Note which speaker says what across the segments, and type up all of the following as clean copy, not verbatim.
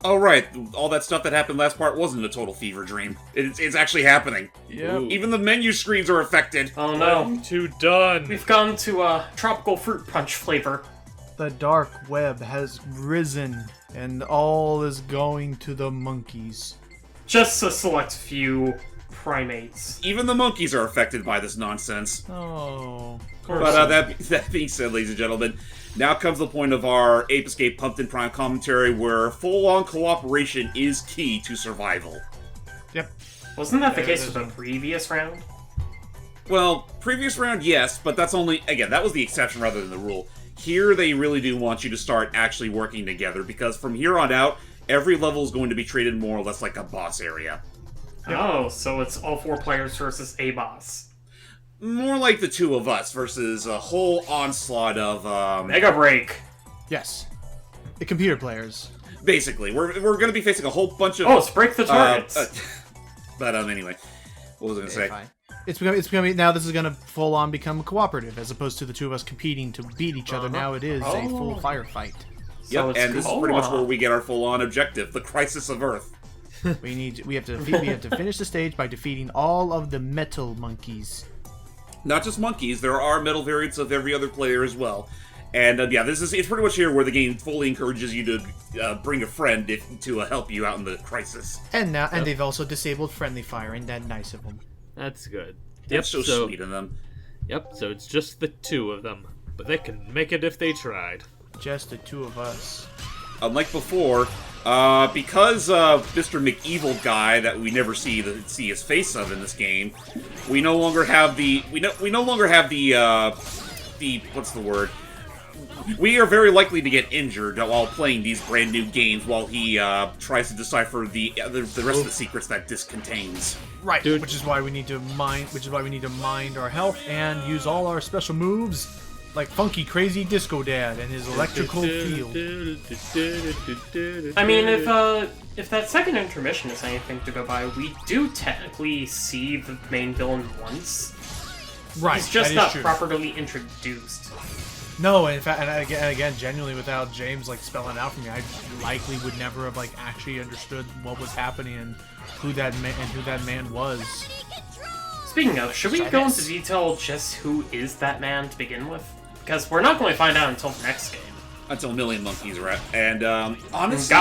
Speaker 1: Oh, right. All that stuff that happened last part wasn't a total fever dream. It's actually happening.
Speaker 2: Yep.
Speaker 1: Even the menu screens are affected.
Speaker 3: Oh no.
Speaker 2: I'm too done.
Speaker 3: We've gone to tropical fruit punch flavor.
Speaker 4: The dark web has risen, and all is going to the monkeys.
Speaker 3: Just a select few primates.
Speaker 1: Even the monkeys are affected by this nonsense.
Speaker 4: Oh.
Speaker 1: But that being said, ladies and gentlemen, now comes the point of our Ape Escape Pumpkin Prime commentary where full-on cooperation is key to survival.
Speaker 4: Yep.
Speaker 3: Wasn't that the case with the previous round?
Speaker 1: Well, previous round, yes, but that's only, again, that was the exception rather than the rule. Here, they really do want you to start actually working together, because from here on out, every level is going to be treated more or less like a boss area.
Speaker 3: Oh, so it's all 4 players versus a boss.
Speaker 1: More like the 2 of us versus a whole onslaught of,
Speaker 3: Mega Break!
Speaker 4: Yes. The computer players.
Speaker 1: Basically, we're going to be facing a whole bunch of...
Speaker 3: Oh, it's Break the Targets!
Speaker 1: But, anyway, what was I going to say?
Speaker 4: Fine. It's becoming now. This is going to full on become cooperative, as opposed to the 2 of us competing to beat each other. Now it is a full firefight.
Speaker 3: So
Speaker 1: Yep, and this is pretty much where we get our full-on objective, the Crisis of Earth.
Speaker 4: We have to finish the stage by defeating all of the metal monkeys.
Speaker 1: Not just monkeys, there are metal variants of every other player as well. And yeah, it's pretty much here where the game fully encourages you to bring a friend to help you out in the crisis.
Speaker 4: And they've also disabled friendly fire, and that nice of them.
Speaker 2: That's good.
Speaker 1: That's so sweet of them.
Speaker 2: Yep, so it's just the 2 of them. But they can make it if they tried.
Speaker 4: Just the 2 of us.
Speaker 1: Unlike before, because Mr. McEvil guy that we never see his face of in this game, we no longer have the what's the word? We are very likely to get injured while playing these brand new games while he tries to decipher the rest of the secrets that this contains.
Speaker 4: Right,
Speaker 2: Dude.
Speaker 4: which is why we need to mind our health and use all our special moves, like Funky Crazy Disco Dad and his electrical field.
Speaker 3: I mean, if that second intermission is anything to go by, we do technically see the main villain once.
Speaker 4: Right,
Speaker 3: He's just
Speaker 4: that is
Speaker 3: not
Speaker 4: true.
Speaker 3: properly introduced.
Speaker 4: No, in fact, and again, genuinely, without James spelling out for me, I likely would never have actually understood what was happening and who that man was.
Speaker 3: Speaking of, should we go into detail just who is that man to begin with? Because we're not going to find out until the next game.
Speaker 1: Until Million Monkeys are at. And honestly,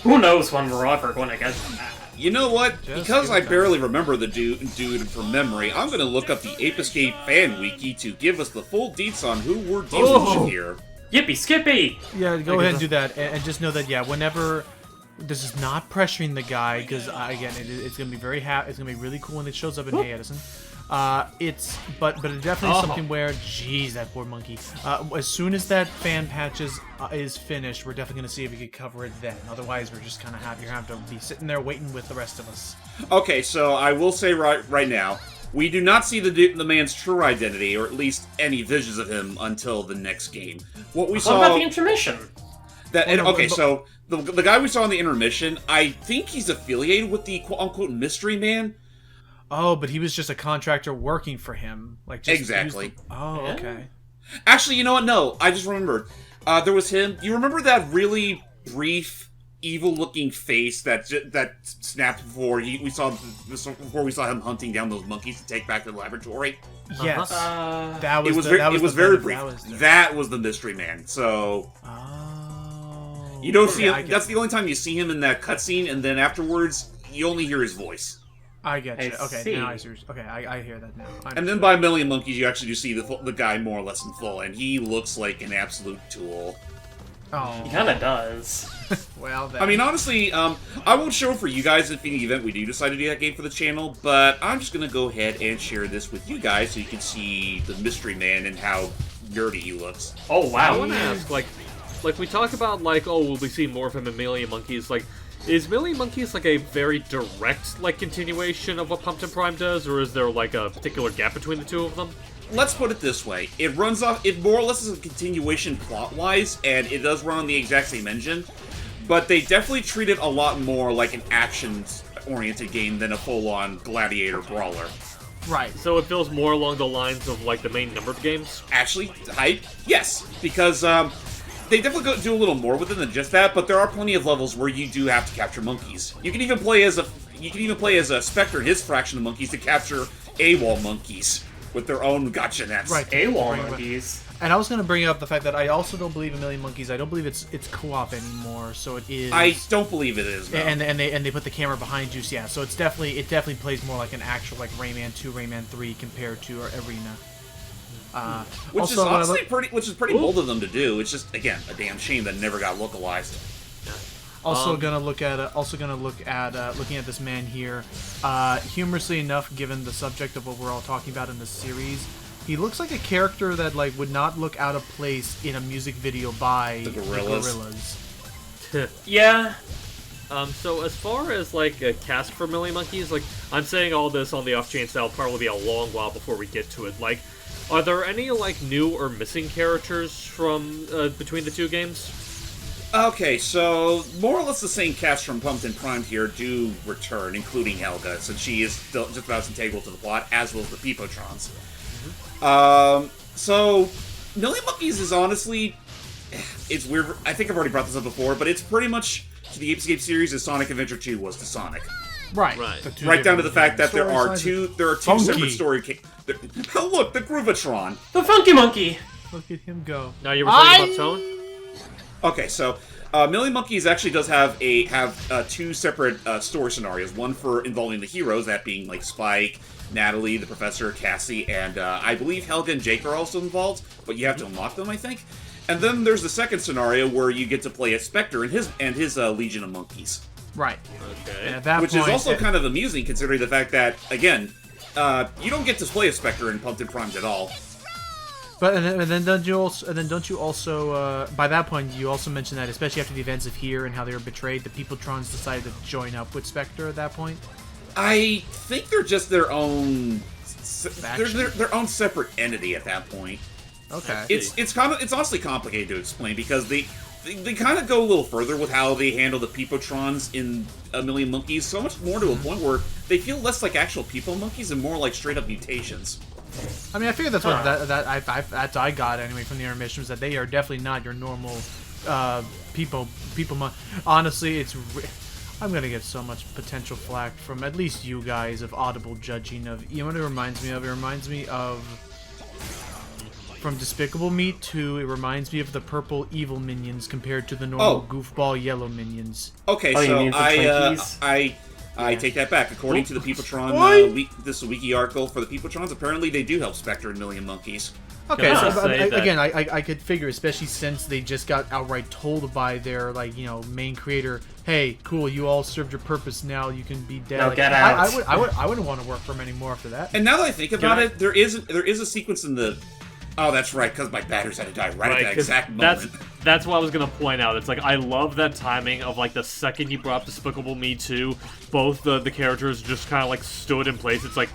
Speaker 3: who knows when we're ever going to get to that.
Speaker 1: you know what?
Speaker 4: Just
Speaker 1: Because I
Speaker 4: give
Speaker 1: barely remember the dude from memory, I'm going to look up the Ape Escape fan wiki to give us the full deets on who we're dealing with here.
Speaker 3: Yippee Skippy!
Speaker 4: Yeah, go ahead and do that, and just know that whenever this is not pressuring the guy, because again, it's gonna be it's gonna be really cool when it shows up in Hey Edison. But it's definitely something where, geez, that poor monkey. As soon as that fan patch is finished, we're definitely gonna see if we can cover it then. Otherwise, we're just kind of you're gonna have to be sitting there waiting with the rest of us.
Speaker 1: Okay, so I will say right now, we do not see the man's true identity, or at least any visions of him, until the next game. What we saw.
Speaker 3: What about the intermission?
Speaker 1: So the guy we saw in the intermission, I think he's affiliated with the quote-unquote mystery man.
Speaker 4: Oh, but he was just a contractor working for him.
Speaker 1: Exactly.
Speaker 4: Okay.
Speaker 1: Actually, you know what? No, I just remembered. There was him. You remember that really brief, evil-looking face that snapped before we saw him hunting down those monkeys to take back to the laboratory?
Speaker 4: Yes.
Speaker 1: It was very brief. That was the mystery man. So. You don't see him. That's the only time you see him in that cutscene, and then afterwards, you only hear his voice.
Speaker 4: I get you.
Speaker 3: I
Speaker 4: Okay,
Speaker 3: see.
Speaker 4: now I see. Okay, I hear that now.
Speaker 1: And then by a Million Monkeys, you actually do see the guy more or less in full, and he looks like an absolute tool.
Speaker 4: Oh.
Speaker 3: He kind of does.
Speaker 4: Well, then.
Speaker 1: I mean, honestly, I won't show it for you guys if in the event we do decide to do that game for the channel, but I'm just gonna go ahead and share this with you guys so you can see the mystery man and how nerdy he looks.
Speaker 3: Oh, wow.
Speaker 2: I want to ask, like we talk about, will we see more of him in Million Monkeys? Is Million Monkeys a very direct continuation of what Pumpkin Prime does, or is there a particular gap between the two of them?
Speaker 1: Let's put it this way: it more or less is a continuation plot-wise, and it does run on the exact same engine. But they definitely treat it a lot more like an action-oriented game than a full-on gladiator brawler.
Speaker 4: Right.
Speaker 2: So it feels more along the lines of the main numbered games.
Speaker 1: Actually, yes, because they definitely do a little more with it than just that, but there are plenty of levels where you do have to capture monkeys. You can even play as a Spectre and his fraction of monkeys to capture AWOL monkeys with their own gotcha nets.
Speaker 4: Right.
Speaker 3: AWOL monkeys.
Speaker 4: And I was going to bring up the fact that I also don't believe in Million Monkeys. I don't believe it's co-op anymore. So it is.
Speaker 1: I don't believe it is. No.
Speaker 4: And they put the camera behind you. So yeah. So it definitely plays more like an actual like Rayman 2, Rayman 3 compared to Arena.
Speaker 1: Which
Speaker 4: also,
Speaker 1: is honestly pretty bold of them to do. It's just again a damn shame that it never got localized.
Speaker 4: Also gonna look at looking at this man here. Humorously enough, given the subject of what we're all talking about in this series, he looks like a character that like would not look out of place in a music video by
Speaker 1: the Gorillaz.
Speaker 3: Yeah.
Speaker 2: So as far as like a cast for Million Monkeys, like I'm saying all this on the off chance that'll probably be a long while before we get to it. Like, are there any like new or missing characters from between the two games?
Speaker 1: Okay, so more or less the same cast from Pumpkin Prime here do return, including Helga, since she is still just about as integral to the plot, as will the Peepotrons. So Million Monkeys is honestly, it's weird. I think I've already brought this up before, but it's pretty much to the Escape series as Sonic Adventure 2 was to Sonic.
Speaker 4: Right.
Speaker 1: Right down to the fact that there are two separate story. Oh look, the Groovatron.
Speaker 3: The Funky Monkey.
Speaker 4: Look at him go.
Speaker 2: Now you were talking about Tone.
Speaker 1: Okay, so Million Monkeys actually does have two separate story scenarios. One for involving the heroes, that being like Spike, Natalie, the Professor, Cassie, and I believe Helga and Jake are also involved, but you have to unlock them, I think. And then there's the second scenario where you get to play as Spectre and his Legion of Monkeys.
Speaker 4: Right.
Speaker 2: Okay.
Speaker 4: And at that
Speaker 1: Which
Speaker 4: point,
Speaker 1: is also kind of amusing, considering the fact that, again, you don't get to play as Spectre in Pumpkin Primes at all.
Speaker 4: But and then don't you also by that point you also mentioned that especially after the events of here and how they were betrayed, the Peepotrons decided to join up with Spectre at that point.
Speaker 1: I think they're just their own
Speaker 4: Faction?
Speaker 1: their own separate entity at that point.
Speaker 4: Okay.
Speaker 1: It's honestly complicated to explain because they kind of go a little further with how they handle the Peepotrons in A Million Monkeys, so much more to a point where they feel less like actual people monkeys and more like straight up mutations.
Speaker 4: I mean, I figured that's what that I got anyway from the intermission, was that they are definitely not your normal people. Honestly, I'm gonna get so much potential flack from at least you guys of audible judging of. You know what it reminds me of? It reminds me of from Despicable Me 2. It reminds me of the purple evil minions compared to the normal goofball yellow minions.
Speaker 1: Okay,
Speaker 3: you
Speaker 1: so
Speaker 3: mean the Twinkies?
Speaker 1: I take that back. According to the Peepotron, this wiki article for the Peepotrons, apparently they do help Spectre and Million Monkeys.
Speaker 4: Okay,
Speaker 2: Yeah,
Speaker 4: so
Speaker 2: I'll say that.
Speaker 4: again, I could figure, especially since they just got outright told by their main creator, "Hey, cool, you all served your purpose. Now you can be dead."
Speaker 3: Now get out.
Speaker 4: I wouldn't want to work for them anymore after that.
Speaker 1: And now that I think about it, there is a sequence in the. Oh, that's right, because my batteries had to die right at that
Speaker 2: 'cause
Speaker 1: exact moment.
Speaker 2: That's what I was gonna point out. It's like I love that timing of like the second you brought up Despicable Me 2, both the characters just kind of like stood in place. It's like,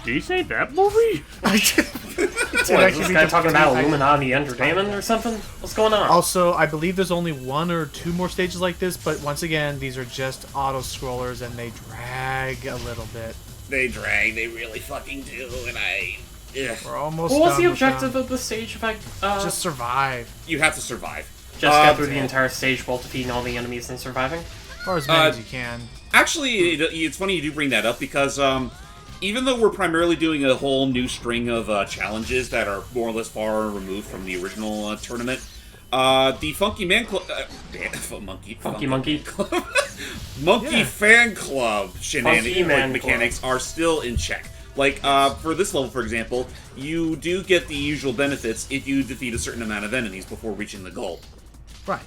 Speaker 2: did you say that movie?
Speaker 3: What, is this guy talking about Illuminati Entertainment or something? What's going on?
Speaker 4: Also, I believe there's only 1 or 2 more stages like this, but once again, these are just auto-scrollers and they drag a little bit.
Speaker 1: They drag, they really fucking do, and ugh.
Speaker 4: We're almost
Speaker 3: What was
Speaker 4: done
Speaker 3: the
Speaker 4: with
Speaker 3: objective
Speaker 4: them.
Speaker 3: of the stage effect?
Speaker 4: Just survive.
Speaker 1: You have to survive.
Speaker 3: Just get through the entire stage while defeating all the enemies and surviving?
Speaker 4: Or as many as you can.
Speaker 1: Actually, it's funny you do bring that up because even though we're primarily doing a whole new string of challenges that are more or less far removed from the original tournament, the Funky Man Club,
Speaker 3: Funky Monkey.
Speaker 1: Monkey Fan Club shenanigans
Speaker 3: Man
Speaker 1: mechanics are still in check. Like for this level, for example, you do get the usual benefits if you defeat a certain amount of enemies before reaching the goal.
Speaker 4: Right.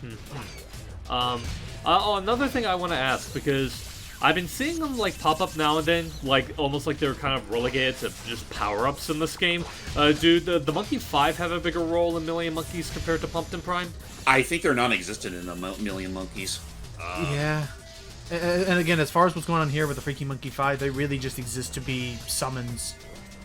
Speaker 2: Another thing I want to ask, because I've been seeing them like pop up now and then, like almost like they're kind of relegated to just power-ups in this game. Do the Monkey 5 have a bigger role in Million Monkeys compared to Pumpkin Prime?
Speaker 1: I think they're non-existent in the Million Monkeys.
Speaker 4: Yeah. And again, as far as what's going on here with the Freaky Monkey 5, they really just exist to be summons.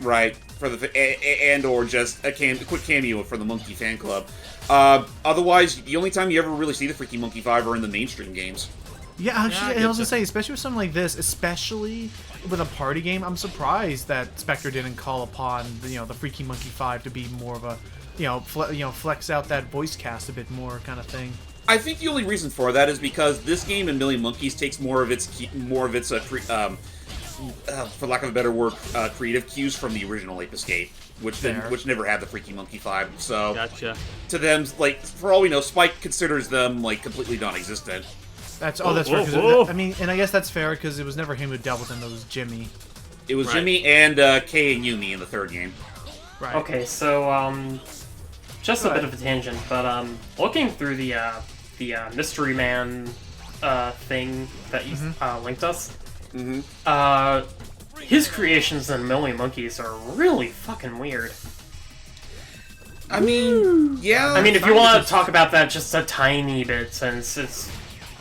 Speaker 1: Right, for the and or just a quick cameo for the Monkey Fan Club. Otherwise, the only time you ever really see the Freaky Monkey 5 are in the mainstream games.
Speaker 4: Yeah, actually,
Speaker 2: I
Speaker 4: I was gonna
Speaker 2: get
Speaker 4: say, especially with something like this, especially with a party game, I'm surprised that Spectre didn't call upon the Freaky Monkey 5 to be more of flex out that voice cast a bit more, kind of thing.
Speaker 1: I think the only reason for that is because this game in Million Monkeys takes more of its for lack of a better word, creative cues from the original Ape Escape, which never had the Freaky Monkey vibe. So
Speaker 2: Gotcha.
Speaker 1: to them, like, for all we know, Spike considers them like completely non-existent.
Speaker 4: That's fair. 'Cause I mean, and I guess that's fair because it was never him who dealt with them. It was Jimmy.
Speaker 1: It was
Speaker 2: Right.
Speaker 1: Jimmy and Kay and Yumi in the third game.
Speaker 4: Right.
Speaker 3: Okay, so just a bit of a tangent, but looking through the Mystery Man thing that you linked us, his creations in Million Monkeys are really fucking weird.
Speaker 1: I mean, yeah.
Speaker 3: I mean, if you want to talk about that just a tiny bit, since it's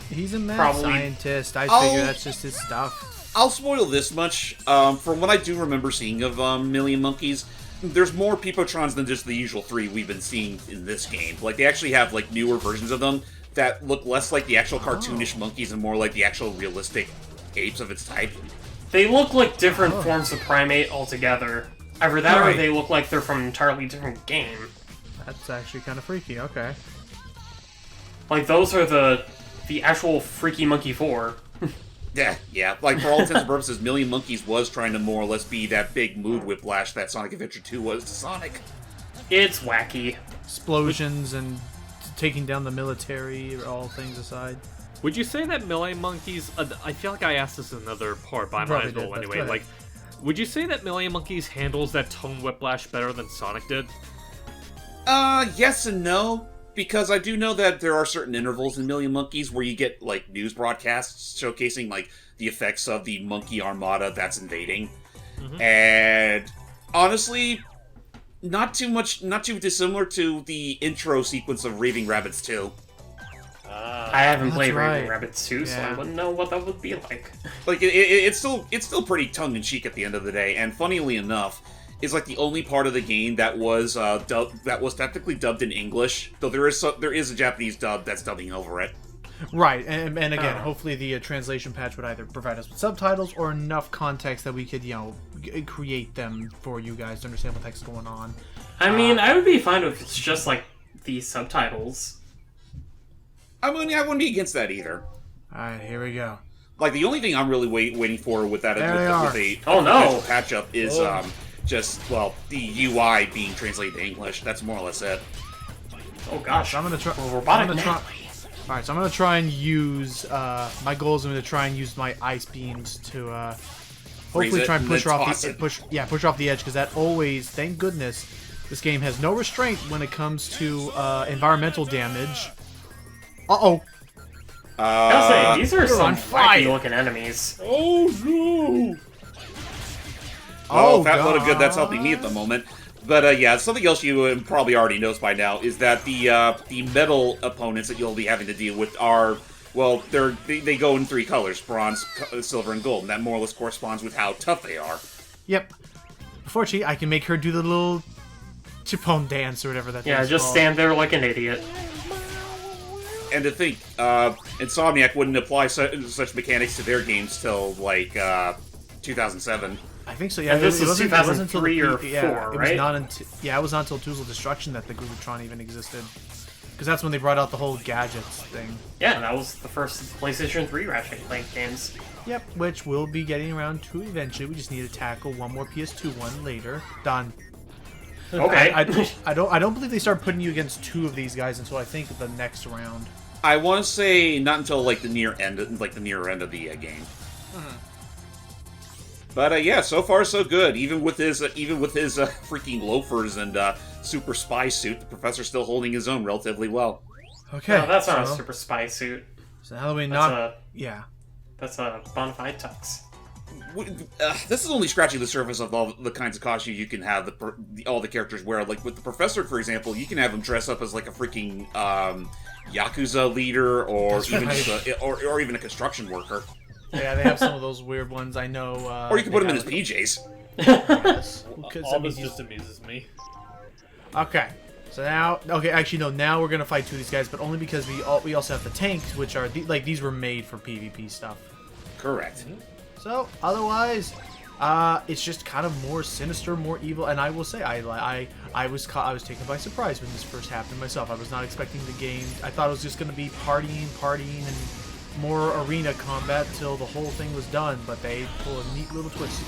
Speaker 4: He's a mad
Speaker 3: Probably-
Speaker 4: scientist. I figure that's just his stuff.
Speaker 1: I'll spoil this much. From what I do remember seeing of Million Monkeys, there's more Peepotrons than just the usual 3 we've been seeing in this game. Like, they actually have, like, newer versions of them that look less like the actual cartoonish monkeys and more like the actual realistic apes of its type.
Speaker 3: they look like different forms of primate altogether. Either that or
Speaker 4: Right.
Speaker 3: they look like they're from an entirely different game.
Speaker 4: That's actually kind of freaky. Okay.
Speaker 3: Like those are the actual Freaky Monkey 4.
Speaker 1: Yeah. Like, for all intents and purposes, Million Monkeys was trying to more or less be that big mood whiplash that Sonic Adventure 2 was to Sonic.
Speaker 3: It's wacky.
Speaker 4: Explosions and taking down the military, all things aside.
Speaker 2: Would you say that Million Monkeys... I feel like I asked this in another part, but I might
Speaker 4: Probably
Speaker 2: as well
Speaker 4: did, but
Speaker 2: anyway.
Speaker 4: go ahead.
Speaker 2: Like, would you say that Million Monkeys handles that tone whiplash better than Sonic did?
Speaker 1: Yes and no. Because I do know that there are certain intervals in Million Monkeys where you get, like, news broadcasts showcasing, like, the effects of the monkey armada that's invading. And honestly, not too dissimilar to the intro sequence of Raving Rabbids 2.
Speaker 3: I haven't played
Speaker 4: right.
Speaker 3: Raving Rabbids 2, so
Speaker 4: Yeah.
Speaker 3: I wouldn't know what that would be like.
Speaker 1: Like, it's still pretty tongue-in-cheek at the end of the day, and funnily enough, is like the only part of the game that was technically dubbed in English, though there is a Japanese dub that's dubbing over it.
Speaker 4: Right, and again, hopefully the translation patch would either provide us with subtitles or enough context that we could, create them for you guys to understand what the heck's going on.
Speaker 3: I mean, I would be fine if it's just like the subtitles.
Speaker 1: I wouldn't be against that either.
Speaker 4: Alright, here we go.
Speaker 1: Like, the only thing I'm really waiting for with that
Speaker 4: There they are.
Speaker 1: with a
Speaker 3: Oh, no.
Speaker 1: potential patch-up is the UI being translated to English. That's more or less it.
Speaker 3: Oh gosh,
Speaker 4: So I'm gonna try.
Speaker 3: robotic
Speaker 4: I'm gonna try.
Speaker 3: now.
Speaker 4: All right, so I'm gonna try and use. My goal is I'm gonna try and use my ice beams to hopefully
Speaker 1: it
Speaker 4: try and
Speaker 1: and
Speaker 4: push
Speaker 1: then
Speaker 4: her off
Speaker 1: toss
Speaker 4: the
Speaker 1: it.
Speaker 4: push off the edge because that always. Thank goodness, this game has no restraint when it comes to environmental damage. Uh-oh.
Speaker 3: I gotta say, these are some
Speaker 4: on fire.
Speaker 3: wacky-looking enemies.
Speaker 2: Oh no!
Speaker 1: Oh, fat load of good that's helping me at the moment. But yeah, something else you probably already knows by now is that the metal opponents that you'll be having to deal with are, well, they go in 3 colors: bronze, silver, and gold. And that more or less corresponds with how tough they are.
Speaker 4: Yep. Unfortunately, I can make her do the little chipone dance or whatever that
Speaker 3: Yeah,
Speaker 4: thing's
Speaker 3: just
Speaker 4: called.
Speaker 3: stand there like an idiot.
Speaker 1: And to think, Insomniac wouldn't apply such mechanics to their games till like 2007.
Speaker 4: I think so. Yeah,
Speaker 3: And this
Speaker 4: it
Speaker 3: was
Speaker 4: wasn't- it wasn't until
Speaker 3: 2003 or
Speaker 4: yeah,
Speaker 3: 4,
Speaker 4: it was
Speaker 3: right?
Speaker 4: not until it was not until Tools of Destruction that the Glutatron even existed, because that's when they brought out the whole gadgets thing.
Speaker 3: Yeah, that was the first PlayStation 3 Ratchet and Clank games.
Speaker 4: Yep, which we'll be getting around to eventually. We just need to tackle one more PS2 one later. Done.
Speaker 3: Okay.
Speaker 4: I don't believe they start putting you against 2 of these guys until I think the next round.
Speaker 1: I want to say not until like the near end of the game. But yeah, so far so good. Even with his freaking loafers and super spy suit, the professor's still holding his own relatively well.
Speaker 4: Okay.
Speaker 3: No, that's not a
Speaker 4: so-
Speaker 3: super spy suit.
Speaker 4: So now that we
Speaker 3: That's
Speaker 4: not.
Speaker 3: a
Speaker 4: Yeah.
Speaker 3: that's a bona fide tux.
Speaker 1: This is only scratching the surface of all the kinds of costumes you can have all the characters wear. Like with the professor, for example, you can have him dress up as like a freaking Yakuza leader, or
Speaker 4: That's
Speaker 1: even
Speaker 4: right.
Speaker 1: just or even a construction worker.
Speaker 4: Yeah, they have some of those weird ones. I know.
Speaker 1: Or you can put him in his
Speaker 4: his
Speaker 1: PJs.
Speaker 4: Yes.
Speaker 2: All this just amuses me.
Speaker 4: Okay. So now, okay, actually no. Now we're gonna fight 2 of these guys, but only because we also have the tanks, which are like these were made for PvP stuff.
Speaker 1: Correct.
Speaker 4: So otherwise, it's just kind of more sinister, more evil, and I will say I I was taken by surprise when this first happened myself. I was not expecting the game. I thought it was just going to be partying, and more arena combat till the whole thing was done, but they pull a neat little twist.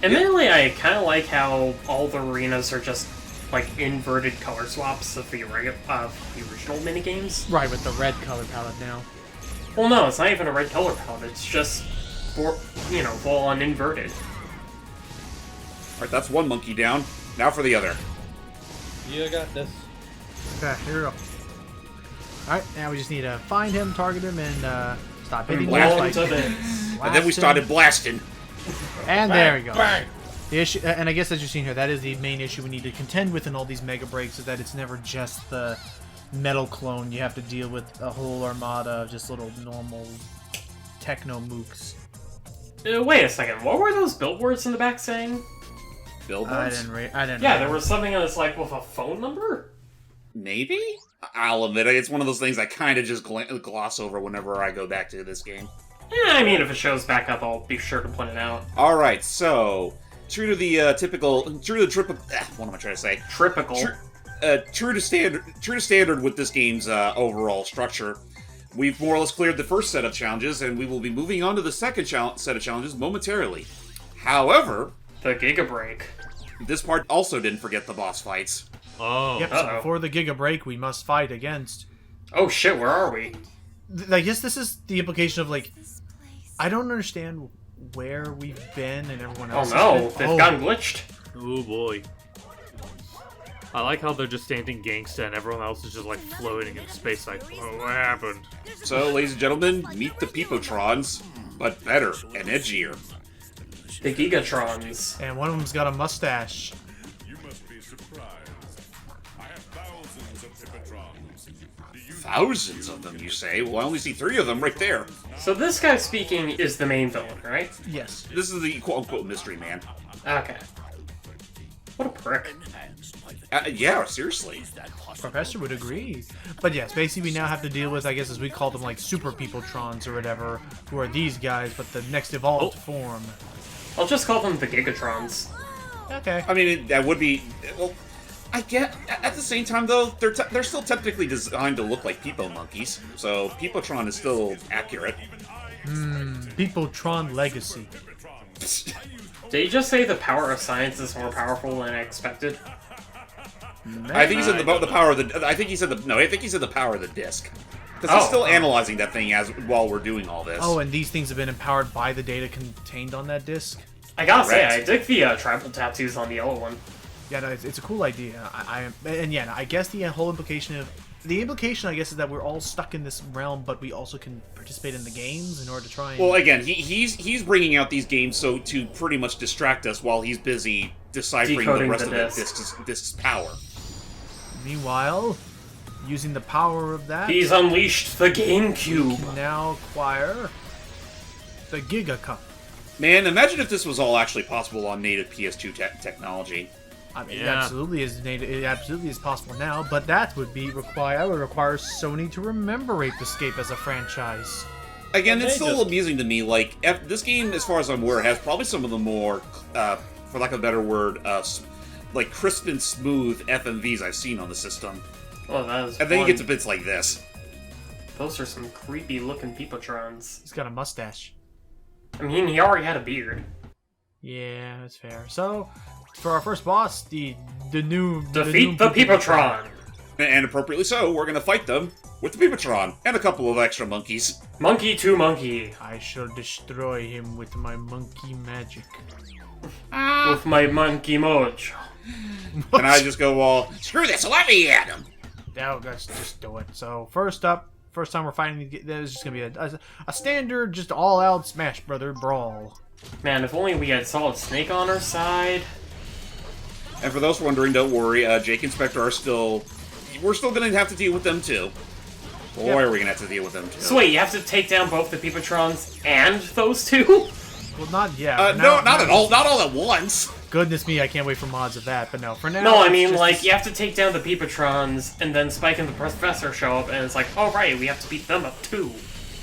Speaker 3: Admittedly, I kind of like how all the arenas are just like inverted color swaps of the original minigames.
Speaker 4: Right, with the red color palette now.
Speaker 3: Well, no, it's not even a red color palette. It's just, full on inverted.
Speaker 1: Alright, that's one monkey down. Now for the other.
Speaker 5: You got this.
Speaker 4: Okay, here we go. Alright, now we just need to find him, target him, and stop hitting
Speaker 3: Blow
Speaker 4: him.
Speaker 3: him to bits.
Speaker 1: And then we started blasting.
Speaker 4: And there we go.
Speaker 5: Bang!
Speaker 4: The issue, and I guess as you're seeing here, that is the main issue we need to contend with in all these Mega Breaks, is that it's never just the metal clone. You have to deal with a whole armada of just little normal techno mooks.
Speaker 3: Wait a second, what were those billboards in the back saying?
Speaker 1: Billboards?
Speaker 4: I didn't.
Speaker 3: Yeah,
Speaker 4: read
Speaker 3: there
Speaker 4: it.
Speaker 3: was something that's like with a phone number?
Speaker 1: Maybe? I'll admit it, it's one of those things I kind of just gloss over whenever I go back to this game.
Speaker 3: Yeah, I mean, if it shows back up, I'll be sure to point it out.
Speaker 1: Alright, so, true to the what am I trying to say?
Speaker 3: Typical.
Speaker 1: True to standard with this game's overall structure, we've more or less cleared the first set of challenges, and we will be moving on to the second set of challenges momentarily. However,
Speaker 3: The Giga Break.
Speaker 1: this part also didn't forget the boss fights.
Speaker 2: Oh.
Speaker 4: Yep, so
Speaker 3: Uh-oh.
Speaker 4: before the Giga Break, we must fight against...
Speaker 3: Oh shit, where are we?
Speaker 4: I guess this is the implication of, like, I don't understand where we've been and everyone
Speaker 3: Oh
Speaker 4: else
Speaker 3: no,
Speaker 4: has been.
Speaker 3: they've gotten glitched.
Speaker 2: Oh boy. I like how they're just standing gangsta and everyone else is just like floating in space like, oh, what happened?
Speaker 1: So, ladies and gentlemen, meet the Peepotrons, but better and edgier.
Speaker 3: The Gigatrons.
Speaker 4: And one of them's got a mustache.
Speaker 6: You must be surprised. I have thousands of Hippotrons. Do you
Speaker 1: Thousands of them, you say? Well, I only see 3 of them right there.
Speaker 3: So this guy speaking is the main villain, right?
Speaker 4: Yes.
Speaker 1: This is the quote-unquote mystery man.
Speaker 3: Okay. What a prick.
Speaker 1: Yeah, seriously.
Speaker 4: Professor would agree. But yes, basically we now have to deal with, I guess as we call them, like Super Peopletrons or whatever, who are these guys, but the next evolved form.
Speaker 3: I'll just call them the Gigatrons.
Speaker 4: Okay.
Speaker 1: I mean, that would be... Well, I get... At the same time, though, they're still technically designed to look like Peepo monkeys, so Peepotron is still accurate.
Speaker 4: Peopletron Legacy.
Speaker 3: Did he just say the power of science is more powerful than I expected?
Speaker 1: I think he said the power of the... I think he said the power of the disc. Because he's still analyzing that thing while we're doing all this.
Speaker 4: Oh, and these things have been empowered by the data contained on that disc?
Speaker 3: I gotta say,
Speaker 1: Correct.
Speaker 3: I dig the tribal tattoos on the yellow one.
Speaker 4: Yeah, no, it's a cool idea. I guess the whole implication of... The implication, I guess, is that we're all stuck in this realm, but we also can participate in the games in order to try and...
Speaker 1: Well, again, he's bringing out these games to pretty much distract us while he's busy deciphering
Speaker 3: Decoding
Speaker 1: the rest
Speaker 3: the
Speaker 1: of the disc's power.
Speaker 4: Meanwhile, using the power of that,
Speaker 3: He's unleashed the
Speaker 4: we
Speaker 3: GameCube.
Speaker 4: can now acquire the Giga Cup.
Speaker 1: Man, imagine if this was all actually possible on native PS2 technology.
Speaker 4: I mean,
Speaker 2: Yeah.
Speaker 4: it absolutely is possible now, but that would require Sony to remember Ape Escape as a franchise.
Speaker 1: Again, it's
Speaker 5: They
Speaker 1: still
Speaker 5: just-
Speaker 1: amusing to me. Like, this game, as far as I'm aware, has probably some of the more, for lack of a better word, like crisp and smooth FMVs I've seen on the system.
Speaker 3: Oh, that is
Speaker 1: And then
Speaker 3: one.
Speaker 1: you get to bits like this.
Speaker 3: Those are some creepy looking Peepotrons.
Speaker 4: He's got a mustache.
Speaker 3: I mean, he already had a beard.
Speaker 4: Yeah, that's fair. So, for our first boss, the new
Speaker 3: Defeat the Peepotron!
Speaker 1: And appropriately so, we're gonna fight them with the Peepotron and a couple of extra monkeys.
Speaker 3: Monkey to monkey.
Speaker 4: I shall destroy him with my monkey magic.
Speaker 3: With my monkey mojo.
Speaker 1: And I just go, well, screw this, let me at him!
Speaker 4: Oh, let's just do it. So, first up, first time we're fighting, there's just gonna be a standard, just all-out Smash Brother brawl.
Speaker 3: Man, if only we had Solid Snake on our side.
Speaker 1: And for those wondering, don't worry, Jake and Spectre are still... We're still gonna have to deal with them, too. Boy,
Speaker 4: Yep.
Speaker 1: are we gonna have to deal with them, too.
Speaker 3: So wait, you have to take down both the Peepotrons and those two?
Speaker 4: Well, not yet.
Speaker 1: No, not at all. Not all at once.
Speaker 4: Goodness me, I can't wait for mods of that. But no, for now.
Speaker 3: No, I
Speaker 4: it's
Speaker 3: mean,
Speaker 4: just
Speaker 3: like,
Speaker 4: this-
Speaker 3: you have to take down the Peepotrons, and then Spike and the Professor show up, and it's like, oh right, we have to beat them up too.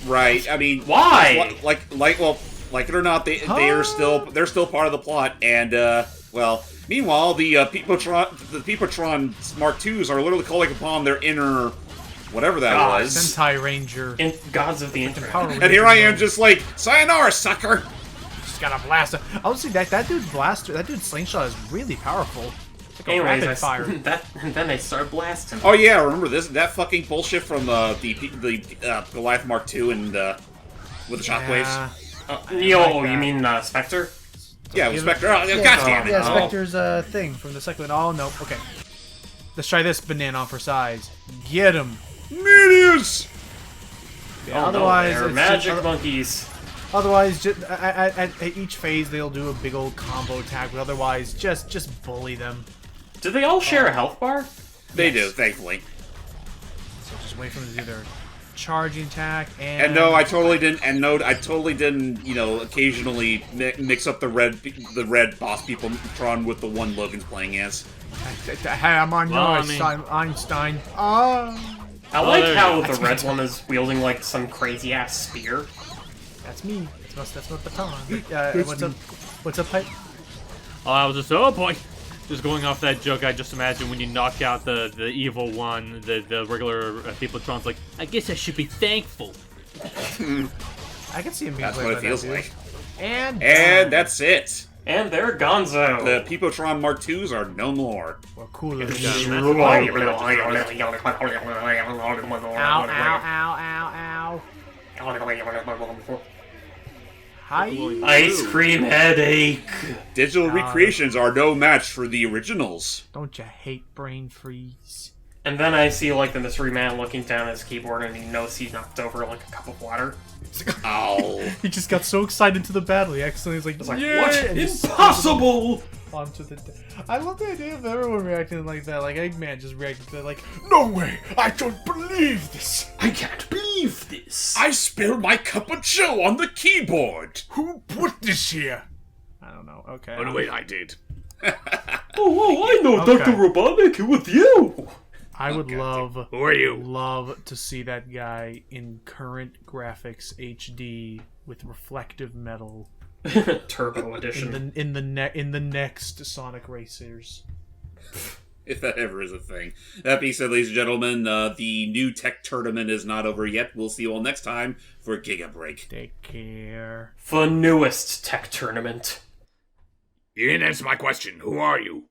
Speaker 1: Right. I mean,
Speaker 3: Why?
Speaker 1: Like it or not, they're still part of the plot, and well, Meanwhile, the Peepotron Mark IIs are literally calling upon their inner whatever that was.
Speaker 4: Sentai Ranger.
Speaker 3: Gods of the internet.
Speaker 4: Power
Speaker 1: And here I am
Speaker 4: Ranger
Speaker 1: just like, sayonara, sucker!
Speaker 4: just got a blaster. Honestly, that dude's blaster, that dude's slingshot is really powerful. It's like a
Speaker 3: Anyways,
Speaker 4: rapid fire.
Speaker 3: and then they start blasting.
Speaker 1: Oh yeah, remember this? That fucking bullshit from the Goliath Mark II and with the shockwaves.
Speaker 3: You mean Spectre?
Speaker 1: Yeah, with Spectre. Oh,
Speaker 4: Yeah,
Speaker 1: goddamn it!
Speaker 4: Yeah,
Speaker 3: Oh.
Speaker 4: Spectre's thing from the second one. Oh, no. Okay. Let's try this banana for size. Get him.
Speaker 1: Meteors!
Speaker 4: Yeah,
Speaker 3: Oh,
Speaker 4: otherwise,
Speaker 3: no, they're
Speaker 4: it's
Speaker 3: magic
Speaker 4: just,
Speaker 3: monkeys.
Speaker 4: otherwise, just, at each phase, they'll do a big old combo attack, but otherwise, just bully them.
Speaker 3: Do they all share a health bar?
Speaker 1: They do, thankfully.
Speaker 4: So just wait for them to do their charging attack, and...
Speaker 1: And no, I totally didn't. And no, I totally didn't. You know, occasionally mix up the red boss people Tron with the one Logan's playing as.
Speaker 4: Hey, I'm on
Speaker 2: Well,
Speaker 4: your
Speaker 2: I mean-
Speaker 4: side, Einstein. Oh,
Speaker 3: I like
Speaker 2: there you
Speaker 3: how
Speaker 2: go.
Speaker 3: the red one is wielding like some crazy ass spear.
Speaker 4: that's me. That's not baton. What's up, Pipe?
Speaker 2: Oh, I was just, oh boy. Just going off that joke, I just imagine when you knock out the evil one, the regular Peopletron's like, I guess I should be thankful.
Speaker 4: I can see him being
Speaker 1: That's
Speaker 4: played
Speaker 1: what
Speaker 4: by
Speaker 1: it feels
Speaker 4: that dude.
Speaker 1: like.
Speaker 4: And
Speaker 1: that's it.
Speaker 3: And they're Gonzo.
Speaker 1: The Peepotron Mark IIs are no more.
Speaker 4: Well, cooler. Ow, ow, ow, ow. Hi.
Speaker 3: Ice cream headache.
Speaker 1: Digital recreations are no match for the originals.
Speaker 4: Don't you hate brain freeze?
Speaker 3: And then I see like the mystery man looking down at his keyboard and he knows he knocked over like a cup of water.
Speaker 1: Ow.
Speaker 4: He just got so excited into the battle. He accidentally was like,
Speaker 3: It's like,
Speaker 4: yeah!
Speaker 3: what?
Speaker 4: and just
Speaker 3: Impossible!
Speaker 4: onto the. I love the idea of everyone reacting like that. Like Eggman just reacted to that. Like, no way! I don't believe this.
Speaker 3: I can't believe this.
Speaker 1: I spilled my cup of joe on the keyboard.
Speaker 4: Who put this here? I don't know. Okay.
Speaker 1: Oh, no, wait, I did.
Speaker 3: Oh, I know,
Speaker 4: Okay.
Speaker 3: Dr. Robotnik, with you!
Speaker 4: I would love.
Speaker 1: Who are you?
Speaker 4: Love to see that guy in current graphics HD with reflective metal
Speaker 3: Turbo edition.
Speaker 4: in the next Sonic Racers.
Speaker 1: If that ever is a thing. That being said, ladies and gentlemen, the new tech tournament is not over yet. We'll see you all next time for Giga Break.
Speaker 4: Take care.
Speaker 3: The newest tech tournament.
Speaker 1: You didn't answer my question. Who are you?